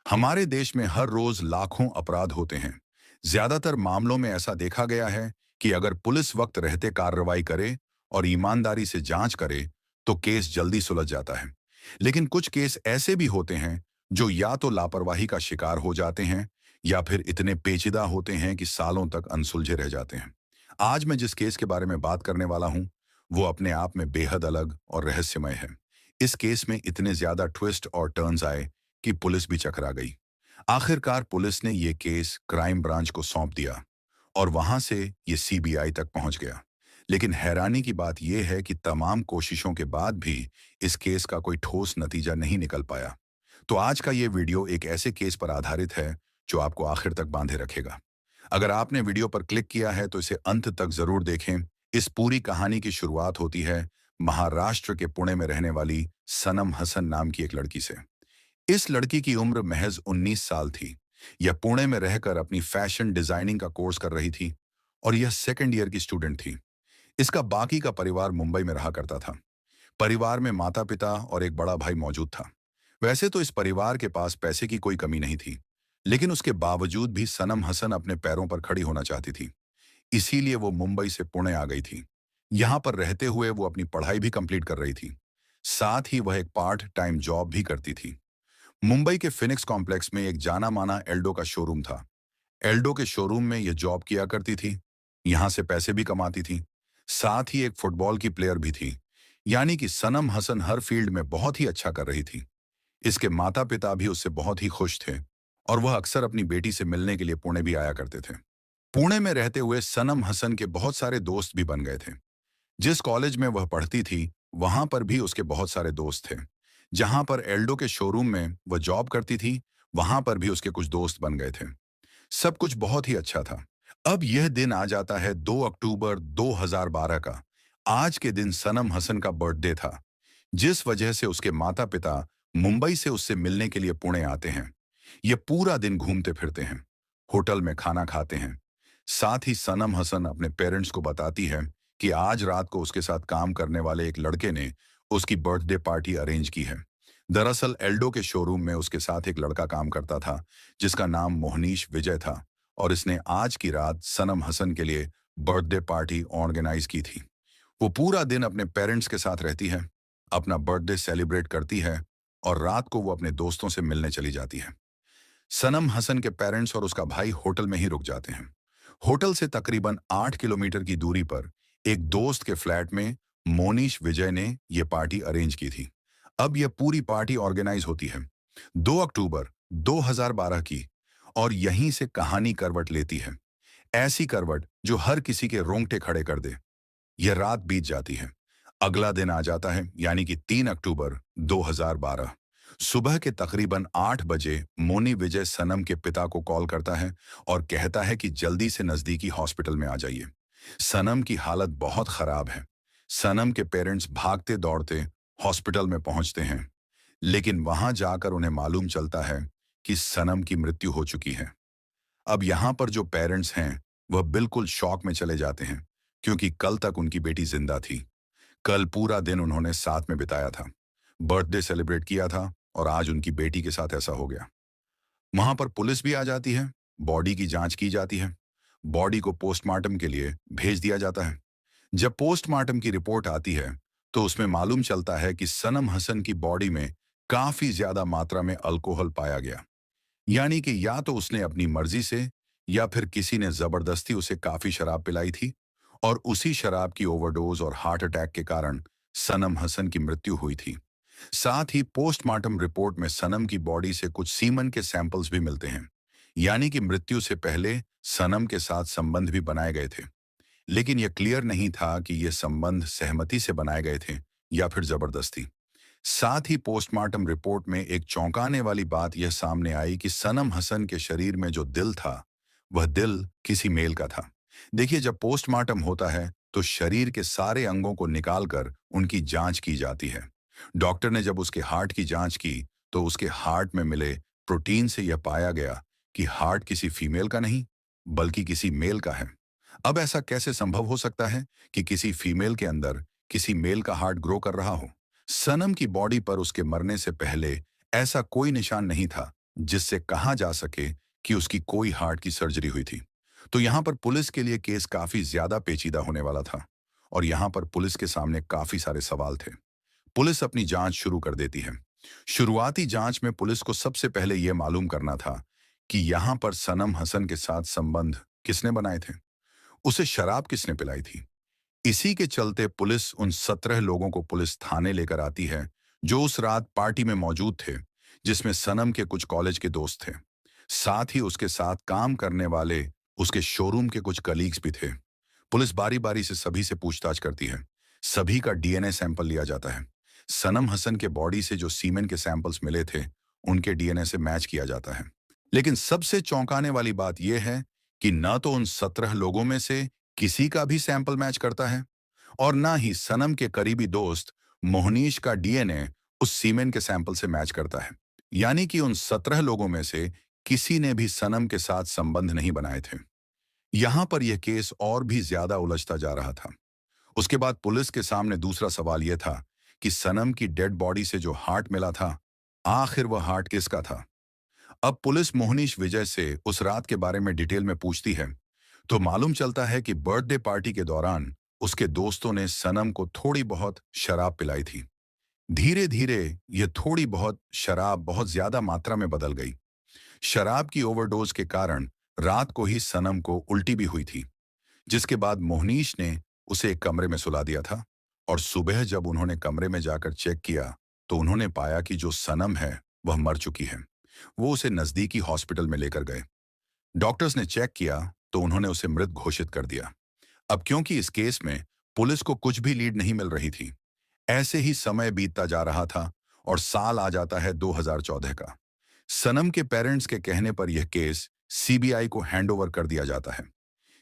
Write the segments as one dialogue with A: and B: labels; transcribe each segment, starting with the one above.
A: हमारे देश में हर रोज लाखों अपराध होते हैं। ज्यादातर मामलों में ऐसा देखा गया है कि अगर पुलिस वक्त रहते कार्रवाई करे और ईमानदारी से जांच करे तो केस जल्दी सुलझ जाता है। लेकिन कुछ केस ऐसे भी होते हैं जो या तो लापरवाही का शिकार हो जाते हैं या फिर इतने पेचीदा होते हैं कि सालों तक अनसुलझे रह जाते हैं। आज मैं जिस केस के बारे में बात करने वाला हूं वो अपने आप में बेहद अलग और रहस्यमय है। इस केस में इतने ज्यादा ट्विस्ट और टर्न्स आए कि पुलिस भी चकरा गई। आखिरकार पुलिस ने ये केस क्राइम ब्रांच को सौंप दिया और वहां से ये सीबीआई तक पहुंच गया। लेकिन हैरानी की बात यह है कि तमाम कोशिशों के बाद भी इस केस का कोई ठोस नतीजा नहीं निकल पाया। तो आज का ये वीडियो एक ऐसे केस पर आधारित है जो आपको आखिर तक बांधे रखेगा। अगर आपने वीडियो पर क्लिक किया है तो इसे अंत तक जरूर देखें। इस पूरी कहानी की शुरुआत होती है महाराष्ट्र के पुणे में रहने वाली सनम हसन नाम की एक लड़की से। इस लड़की की उम्र महज 19 साल थी। यह पुणे में रहकर अपनी फैशन डिजाइनिंग का कोर्स कर रही थी और यह सेकंड ईयर की स्टूडेंट थी। इसका बाकी का परिवार मुंबई में रहा करता था। परिवार में माता पिता और एक बड़ा भाई मौजूद था। वैसे तो इस परिवार के पास पैसे की कोई कमी नहीं थी, लेकिन उसके बावजूद भी सनम हसन अपने पैरों पर खड़ी होना चाहती थी। इसीलिए वो मुंबई से पुणे आ गई थी। यहाँ पर रहते हुए वो अपनी पढ़ाई भी कंप्लीट कर रही थी। साथ ही वह एक पार्ट टाइम जॉब भी करती थी। मुंबई के फिनिक्स कॉम्प्लेक्स में एक जाना माना एल्डो का शोरूम था। एल्डो के शोरूम में यह जॉब किया करती थी। यहां से पैसे भी कमाती थी। साथ ही एक फुटबॉल की प्लेयर भी थी। यानी कि सनम हसन हर फील्ड में बहुत ही अच्छा कर रही थी। इसके माता पिता भी उससे बहुत ही खुश थे और वह अक्सर अपनी बेटी से मिलने के लिए पुणे भी आया करते थे। पुणे में रहते हुए सनम हसन के बहुत सारे दोस्त भी बन गए थे। जिस कॉलेज में वह पढ़ती थी वहां पर भी उसके बहुत सारे दोस्त थे। जहां पर एल्डो के शोरूम में वह जॉब करती थी वहां पर भी उसके कुछ दोस्त बन गए थे। सब कुछ बहुत ही अच्छा था। अब यह दिन आ जाता है 2 अक्टूबर 2012 का। आज के दिन सनम हसन का बर्थडे था, जिस वजह से उसके माता पिता मुंबई से उससे मिलने के लिए पुणे आते हैं। ये पूरा दिन घूमते फिरते हैं, होटल में खाना खाते हैं। साथ ही सनम हसन अपने पेरेंट्स को बताती है कि आज रात को उसके साथ काम करने वाले एक लड़के ने उसकी बर्थडे पार्टी अरेंज की है। दरअसल एल्डो के शोरूम में उसके साथ एक लड़का काम करता था जिसका नाम मोहनीश विजय था और इसने आज की रात सनम हसन के लिए बर्थडे पार्टी ऑर्गेनाइज की थी। वो पूरा दिन अपने पेरेंट्स के साथ रहती है, अपना बर्थडे सेलिब्रेट करती है और रात को वो अपने दोस्तों से मिलने चली जाती है। सनम हसन के पेरेंट्स और उसका भाई होटल में ही रुक जाते हैं। होटल से तकरीबन 8 किलोमीटर की दूरी पर एक दोस्त के फ्लैट में मोनीश विजय ने यह पार्टी अरेंज की थी। अब यह पूरी पार्टी ऑर्गेनाइज होती है 2 अक्टूबर 2012 की, और यहीं से कहानी करवट लेती है। ऐसी करवट जो हर किसी के रोंगटे खड़े कर दे। यह रात बीत जाती है। अगला दिन आ जाता है, यानी कि 3 अक्टूबर 2012। सुबह के तकरीबन 8 बजे मोनी विजय सनम के पिता को कॉल करता है और कहता है कि जल्दी से नजदीकी हॉस्पिटल में आ जाइए। सनम की हालत बहुत खराब है। सनम के पेरेंट्स भागते दौड़ते हॉस्पिटल में पहुंचते हैं, लेकिन वहां जाकर उन्हें मालूम चलता है कि सनम की मृत्यु हो चुकी है। अब यहाँ पर जो पेरेंट्स हैं वह बिल्कुल शॉक में चले जाते हैं, क्योंकि कल तक उनकी बेटी जिंदा थी। कल पूरा दिन उन्होंने साथ में बिताया था, बर्थडे सेलिब्रेट किया था, और आज उनकी बेटी के साथ ऐसा हो गया। वहां पर पुलिस भी आ जाती है। बॉडी की जांच की जाती है। बॉडी को पोस्टमार्टम के लिए भेज दिया जाता है। जब पोस्टमार्टम की रिपोर्ट आती है तो उसमें मालूम चलता है कि सनम हसन की बॉडी में काफी ज्यादा मात्रा में अल्कोहल पाया गया। यानी कि या तो उसने अपनी मर्जी से या फिर किसी ने जबरदस्ती उसे काफी शराब पिलाई थी और उसी शराब की ओवरडोज और हार्ट अटैक के कारण सनम हसन की मृत्यु हुई थी। साथ ही पोस्टमार्टम रिपोर्ट में सनम की बॉडी से कुछ सीमन के सैंपल्स भी मिलते हैं। यानी कि मृत्यु से पहले सनम के साथ संबंध भी बनाए गए थे। लेकिन यह क्लियर नहीं था कि ये संबंध सहमति से बनाए गए थे या फिर जबरदस्ती। साथ ही पोस्टमार्टम रिपोर्ट में एक चौंकाने वाली बात यह सामने आई कि सनम हसन के शरीर में जो दिल था वह दिल किसी मेल का था। देखिए, जब पोस्टमार्टम होता है तो शरीर के सारे अंगों को निकालकर उनकी जांच की जाती है। डॉक्टर ने जब उसके हार्ट की जांच की तो उसके हार्ट में मिले प्रोटीन से यह पाया गया कि हार्ट किसी फीमेल का नहीं बल्कि किसी मेल का है। अब ऐसा कैसे संभव हो सकता है कि किसी फीमेल के अंदर किसी मेल का हार्ट ग्रो कर रहा हो? सनम की बॉडी पर उसके मरने से पहले ऐसा कोई निशान नहीं था जिससे कहा जा सके कि उसकी कोई हार्ट की सर्जरी हुई थी। तो यहाँ पर पुलिस के लिए केस काफी ज्यादा पेचीदा होने वाला था और यहाँ पर पुलिस के सामने काफी सारे सवाल थे। पुलिस अपनी जांच शुरू कर देती है। शुरुआती जांच में पुलिस को सबसे पहले यह मालूम करना था कि यहाँ पर सनम हसन के साथ संबंध किसने बनाए थे, उसे शराब किसने पिलाई थी। इसी के चलते पुलिस उन 17 लोगों को पुलिस थाने लेकर आती है जो उस रात पार्टी में मौजूद थे, जिसमें सनम के कुछ कॉलेज के दोस्त थे। साथ ही उसके साथ काम करने वाले उसके शोरूम के कुछ कलीग्स भी थे। पुलिस बारी बारी से सभी से पूछताछ करती है। सभी का डीएनए सैंपल लिया जाता है। सनम हसन के बॉडी से जो सीमेन के सैंपल्स मिले थे उनके डीएनए से मैच किया जाता है। लेकिन सबसे चौंकाने वाली बात यह है कि न तो उन 17 लोगों में से किसी का भी सैंपल मैच करता है और ना ही सनम के करीबी दोस्त मोहनीश का डीएनए उस सीमेन के सैंपल से मैच करता है। यानी कि उन 17 लोगों में से किसी ने भी सनम के साथ संबंध नहीं बनाए थे। यहां पर यह केस और भी ज्यादा उलझता जा रहा था। उसके बाद पुलिस के सामने दूसरा सवाल यह था कि सनम की डेड बॉडी से जो हार्ट मिला था, आखिर वह हार्ट किसका था। अब पुलिस मोहनीश विजय से उस रात के बारे में डिटेल में पूछती है तो मालूम चलता है कि बर्थडे पार्टी के दौरान उसके दोस्तों ने सनम को थोड़ी बहुत शराब पिलाई थी। धीरे धीरे यह थोड़ी बहुत शराब बहुत ज्यादा मात्रा में बदल गई। शराब की ओवरडोज के कारण रात को ही सनम को उल्टी भी हुई थी, जिसके बाद मोहनीश ने उसे एक कमरे में सुला दिया था और सुबह जब उन्होंने कमरे में जाकर चेक किया तो उन्होंने पाया कि जो सनम है वह मर चुकी है। वो उसे नजदीकी हॉस्पिटल में लेकर गए। डॉक्टर्स ने चेक किया तो उन्होंने उसे मृत घोषित कर दिया। अब क्योंकि इस केस में पुलिस को कुछ भी लीड नहीं मिल रही थी, ऐसे ही समय बीतता जा रहा था और साल आ जाता है 2014 का। सनम के पेरेंट्स के कहने पर यह केस सीबीआई को हैंडओवर कर दिया जाता है।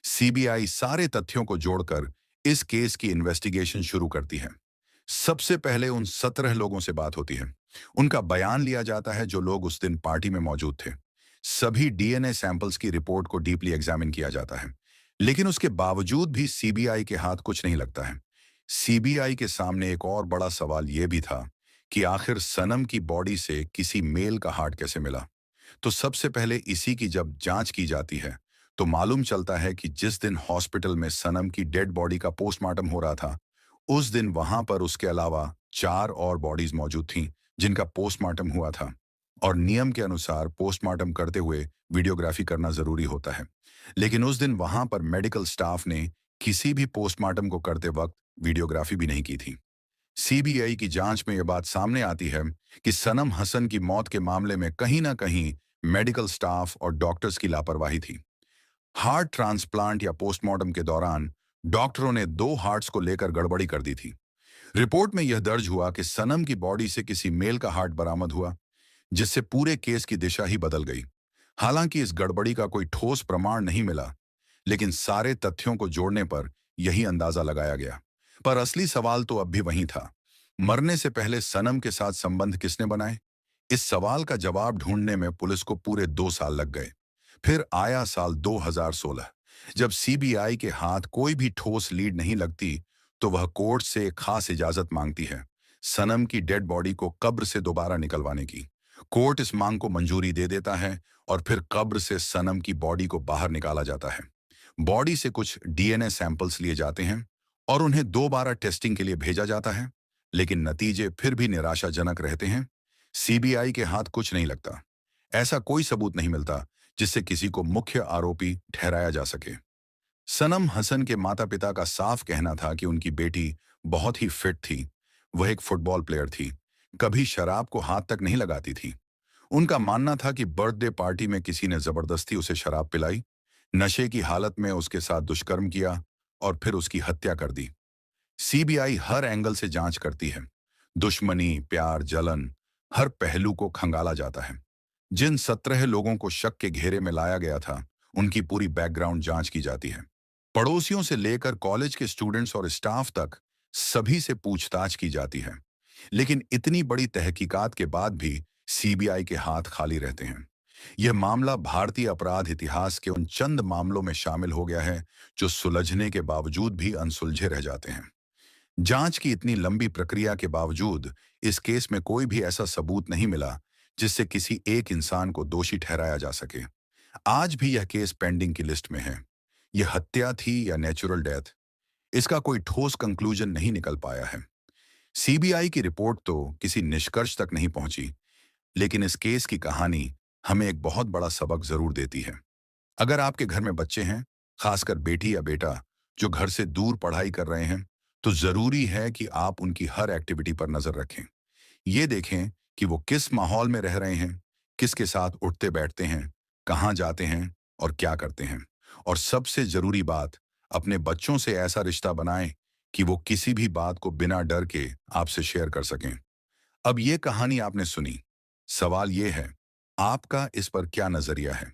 A: सीबीआई सारे तथ्यों को जोड़कर इस केस की इन्वेस्टिगेशन शुरू करती है। सबसे पहले उन 17 लोगों से बात होती है। उनका बयान लिया जाता है जो लोग उस दिन पार्टी में मौजूद थे। सभी डीएनए सैंपल्स की रिपोर्ट को डीपली एग्जामिन किया जाता है, लेकिन उसके बावजूद भी सीबीआई के हाथ कुछ नहीं लगता है। सीबीआई के सामने एक और बड़ा सवाल यह भी था कि आखिर सनम की बॉडी से किसी मेल का हार्ट कैसे मिला। तो सबसे पहले इसी की जब जांच की जाती है तो मालूम चलता है कि जिस दिन हॉस्पिटल में सनम की डेड बॉडी का पोस्टमार्टम हो रहा था, उस दिन वहां पर उसके अलावा 4 और बॉडीज मौजूद थीं जिनका पोस्टमार्टम हुआ था और नियम के अनुसार पोस्टमार्टम करते हुए वीडियोग्राफी करना जरूरी होता है। लेकिन उस दिन वहां पर मेडिकल स्टाफ ने किसी भी पोस्टमार्टम को करते वक्त वीडियोग्राफी भी नहीं की थी। सीबीआई की जांच में यह बात सामने आती है कि सनम हसन की मौत के मामले में कहीं ना कहीं मेडिकल स्टाफ और डॉक्टर्स की लापरवाही थी। हार्ट ट्रांसप्लांट या पोस्टमार्टम के दौरान डॉक्टरों ने 2 हार्ट्स को लेकर गड़बड़ी कर दी थी। रिपोर्ट में यह दर्ज हुआ कि सनम की बॉडी से किसी मेल का हार्ट बरामद हुआ, जिससे पूरे केस की दिशा ही बदल गई। हालांकि इस गड़बड़ी का कोई ठोस प्रमाण नहीं मिला, लेकिन सारे तथ्यों को जोड़ने पर यही अंदाजा लगाया गया। पर असली सवाल तो अब भी वही था। मरने से पहले सनम के साथ संबंध किसने बनाए? इस सवाल का जवाब ढूंढने में पुलिस को पूरे 2 साल लग गए। फिर आया साल 2016। जब सीबीआई के हाथ कोई भी ठोस लीड नहीं लगती, तो वह कोर्ट से एक खास इजाजत मांगती है, सनम की डेड बॉडी को कब्र से दोबारा निकलवाने की। कोर्ट इस मांग को मंजूरी दे देता है और फिर कब्र से सनम की बॉडी को बाहर निकाला जाता है। बॉडी से कुछ डीएनए सैंपल्स लिए जाते हैं और उन्हें दोबारा टेस्टिंग के लिए भेजा जाता है, लेकिन नतीजे फिर भी निराशाजनक रहते हैं। सीबीआई के हाथ कुछ नहीं लगता। ऐसा कोई सबूत नहीं मिलता जिससे किसी को मुख्य आरोपी ठहराया जा सके। सनम हसन के माता पिता का साफ कहना था कि उनकी बेटी बहुत ही फिट थी। वह एक फुटबॉल प्लेयर थी, कभी शराब को हाथ तक नहीं लगाती थी। उनका मानना था कि बर्थडे पार्टी में किसी ने जबरदस्ती उसे शराब पिलाई, नशे की हालत में उसके साथ दुष्कर्म किया और फिर उसकी हत्या कर दी। सीबीआई हर एंगल से जांच करती है। दुश्मनी, प्यार, जलन, हर पहलू को खंगाला जाता है। जिन 17 लोगों को शक के घेरे में लाया गया था, उनकी पूरी बैकग्राउंड जांच की जाती है। पड़ोसियों से लेकर कॉलेज के स्टूडेंट्स और स्टाफ तक सभी से पूछताछ की जाती है। लेकिन इतनी बड़ी तहकीकात के बाद भी सीबीआई के हाथ खाली रहते हैं। यह मामला भारतीय अपराध इतिहास के उन चंद मामलों में शामिल हो गया है जो सुलझने के बावजूद भी अनसुलझे रह जाते हैं। जांच की इतनी लंबी प्रक्रिया के बावजूद इस केस में कोई भी ऐसा सबूत नहीं मिला जिससे किसी एक इंसान को दोषी ठहराया जा सके। आज भी यह केस पेंडिंग की लिस्ट में है। यह हत्या थी या नेचुरल डेथ, इसका कोई ठोस कंक्लूजन नहीं निकल पाया है। सीबीआई की रिपोर्ट तो किसी निष्कर्ष तक नहीं पहुंची, लेकिन इस केस की कहानी हमें एक बहुत बड़ा सबक जरूर देती है। अगर आपके घर में बच्चे हैं, खासकर बेटी या बेटा, जो घर से दूर पढ़ाई कर रहे हैं, तो जरूरी है कि आप उनकी हर एक्टिविटी पर नजर रखें। ये देखें कि वो किस माहौल में रह रहे हैं, किसके साथ उठते बैठते हैं, कहाँ जाते हैं और क्या करते हैं। और सबसे जरूरी बात, अपने बच्चों से ऐसा रिश्ता बनाएं कि वो किसी भी बात को बिना डर के आपसे शेयर कर सकें। अब ये कहानी आपने सुनी। सवाल ये है, आपका इस पर क्या नजरिया है?